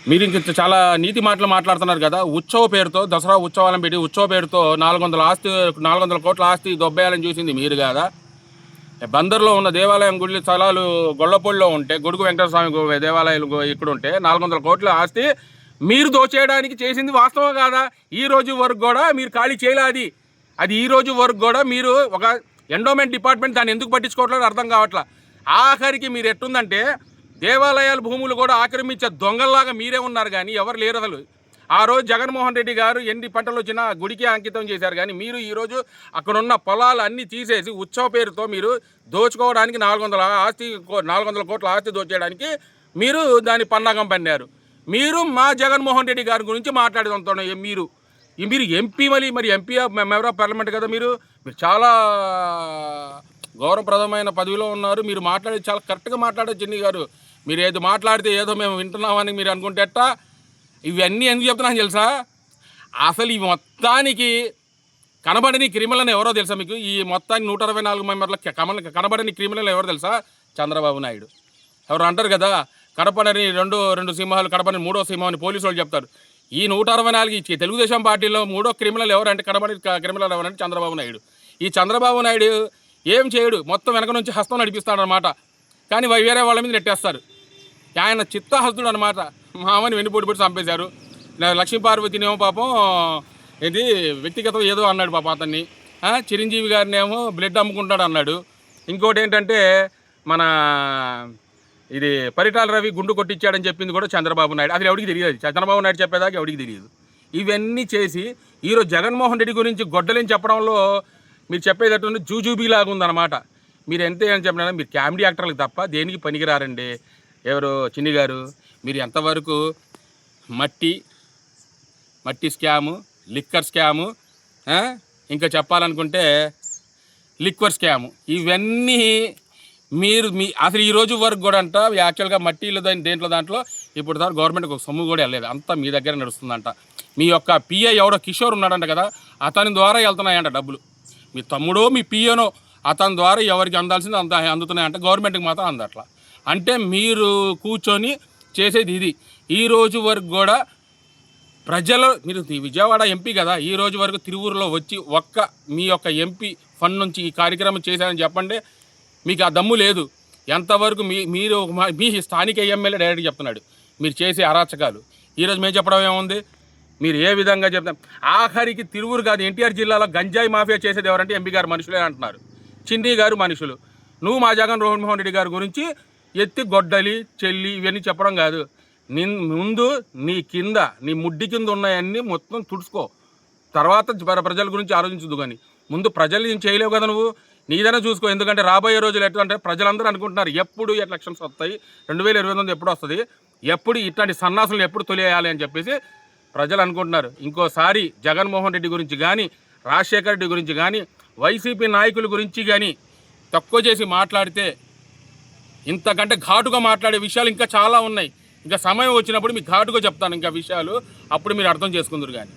మీరు ఇంక చాలా నీతి మాటలు మాట్లాడుతున్నారు కదా. ఉత్సవ పేరుతో దసరా ఉత్సవాలను పెట్టి ఉత్సవ పేరుతో 400 కోట్ల ఆస్తి దొబ్బేయాలని చూసింది మీరు కాదా. బందర్లో ఉన్న దేవాలయం గుడి స్థలాలు గొల్లపూడిలో ఉంటే, గొడుగు వెంకటస్వామి దేవాలయాలు ఇక్కడ ఉంటే 400 కోట్ల ఆస్తి మీరు దోచేయడానికి చేసింది వాస్తవం కాదా? ఈ రోజు వరకు కూడా మీరు ఖాళీ చేయలేదు. అది ఈ రోజు వరకు కూడా మీరు ఒక ఎండోమెంట్ డిపార్ట్మెంట్ దాన్ని ఎందుకు పట్టించుకోవట్లేదు అర్థం కావట్లా. ఆఖరికి మీరు ఎట్టుందంటే దేవాలయాల భూములు కూడా ఆక్రమించే దొంగల్లాగా మీరే ఉన్నారు, కానీ ఎవరు లేరు అసలు. ఆ రోజు జగన్మోహన్ రెడ్డి గారు ఎన్ని పంటలు వచ్చినా గుడికి అంకితం చేశారు, కానీ మీరు ఈరోజు అక్కడున్న పొలాలు అన్నీ తీసేసి ఉత్సవ పేరుతో మీరు దోచుకోవడానికి 400 కోట్ల ఆస్తి దోచేయడానికి మీరు దాని పన్నాగం పన్నారు. మీరు మా జగన్మోహన్ రెడ్డి గారి గురించి మాట్లాడుతుంటారు. మీరు ఎంపీ మరి ఎంపీ మెంబర్ ఆఫ్ పార్లమెంట్ కదా. మీరు చాలా గౌరవప్రదమైన పదవిలో ఉన్నారు. మీరు మాట్లాడేది చాలా కరెక్ట్గా మాట్లాడారు చిన్ని గారు. మీరు ఏదో మాట్లాడితే ఏదో మేము వింటున్నామని మీరు అనుకుంటే ఎట్టా? ఇవన్నీ ఎందుకు చెప్తున్నాను తెలుసా? అసలు ఈ మొత్తానికి కనబడని క్రిమినల్ ఎవరో తెలుసా మీకు? ఈ మొత్తానికి 164 మెంబర్ల కనబడని క్రిమినల్ ఎవరో తెలుసా? చంద్రబాబు నాయుడు. ఎవరు అంటారు కదా, కనపడని రెండు సింహాలు, కనపడని మూడో సింహం అని పోలీసు వాళ్ళు చెప్తారు. ఈ 164 తెలుగుదేశం పార్టీలో మూడో క్రిమినల్ ఎవరంటే, కనబడి క్రిమినల్ ఎవరంటే చంద్రబాబు నాయుడు. ఈ చంద్రబాబు నాయుడు ఏం చేయడు, మొత్తం వెనక నుంచి హస్తం నడిపిస్తాడనమాట. కానీ వేరే వాళ్ళ మీద నెట్టేస్తారు. ఆయన చిత్తహస్తుడు అనమాట. మామని వెన్నుపోటు చంపేశారు. లక్ష్మీపార్వతినేమో పాపం ఇది వ్యక్తిగతం ఏదో అన్నాడు పాపం అతన్ని. చిరంజీవి గారినేమో బ్లడ్ అమ్ముకుంటాడు అన్నాడు. ఇంకోటి ఏంటంటే మన ఇది పరిటాల రవి గుండు కొట్టించాడని చెప్పింది కూడా చంద్రబాబు నాయుడు. అసలు ఎవరికి తెలియదు, చంద్రబాబు నాయుడు చెప్పేదాకా ఎవరికి తెలియదు. ఇవన్నీ చేసి ఈరోజు జగన్మోహన్ రెడ్డి గురించి గొడ్డలేని చెప్పడంలో మీరు చెప్పేటట్టు జూజూబీలాగా ఉందన్నమాట. మీరు ఎంత అని చెప్పినా మీరు కామెడీ యాక్టర్లకు తప్ప దేనికి పనికిరారండి. ఎవరు చిన్ని గారు, మీరు ఎంతవరకు మట్టి స్కాము, లిక్కర్ స్కాము, ఇంకా చెప్పాలనుకుంటే లిక్వర్ స్కాము, ఇవన్నీ మీరు అసలు ఈ రోజు వరకు కూడా అంట యాక్చువల్గా మట్టిలో దాంట్లో ఇప్పుడు దాకా గవర్నమెంట్కి ఒక సొమ్ము కూడా వెళ్ళలేదు, అంతా మీ దగ్గర నడుస్తుందంట. మీ యొక్క పిఏ ఎవడో కిషోర్ ఉన్నాడంట కదా, అతని ద్వారా వెళ్తున్నాయంట డబ్బులు. మీ తమ్ముడో మీ పిఏనో అతని ద్వారా ఎవరికి అందాల్సింది అంత అందుతున్నాయంట, గవర్నమెంట్కి మాత్రం అందట్లా. అంటే మీరు కూర్చొని చేసేది ఇది. ఈ రోజు వరకు కూడా ప్రజలు, మీరు విజయవాడ ఎంపీ కదా, ఈ రోజు వరకు తిరువూరులో వచ్చి మీ యొక్క ఎంపీ ఫండ్ నుంచి ఈ కార్యక్రమం చేశారని చెప్పండి. మీకు ఆ దమ్ము లేదు. ఎంతవరకు మీరు మీ స్థానిక ఎమ్మెల్యే డైరెక్ట్గా చెప్తున్నాడు మీరు చేసే అరాచకాలు. ఈరోజు మేము చెప్పడం ఏముంది, మీరు ఏ విధంగా చెప్తాం. ఆఖరికి తిరువూరు కాదు, ఎన్టీఆర్ జిల్లాలో గంజాయి మాఫియా చేసేది ఎవరంటే ఎంపీ గారు మనుషులే అంటున్నారు. చిన్ని గారు మనుషులు. నువ్వు మా జగన్మోహన్ రెడ్డి గారి గురించి ఎత్తి గొడ్డలి చెల్లి ఇవన్నీ చెప్పడం కాదు. ముందు నీ ముడ్డి కింద ఉన్నాయన్నీ మొత్తం తుడుచుకో, తర్వాత ప్రజల గురించి ఆలోచించదు. కానీ ముందు ప్రజలు నేను చేయలేవు కదా, నువ్వు నీదైనా చూసుకో. ఎందుకంటే రాబోయే రోజులు ఎట్లా అంటే ప్రజలందరూ అనుకుంటున్నారు ఎప్పుడు ఎలక్షన్స్ వస్తాయి, 2029 ఎప్పుడు వస్తుంది, ఎప్పుడు ఇట్లాంటి సన్నాసులను ఎప్పుడు తొలియాలి అని చెప్పేసి ప్రజలు అనుకుంటున్నారు. ఇంకోసారి జగన్మోహన్ రెడ్డి గురించి కానీ, రాజశేఖర రెడ్డి గురించి కానీ, వైసీపీ నాయకుల గురించి కానీ తక్కువ చేసి మాట్లాడితే, ఇంతకంటే ఘాటుగా మాట్లాడే విషయాలు ఇంకా చాలా ఉన్నాయి. ఇంకా సమయం వచ్చినప్పుడు మీకు ఘాటుగా చెప్తాను ఇంకా విషయాలు, అప్పుడు మీరు అర్థం చేసుకుందరు కానీ.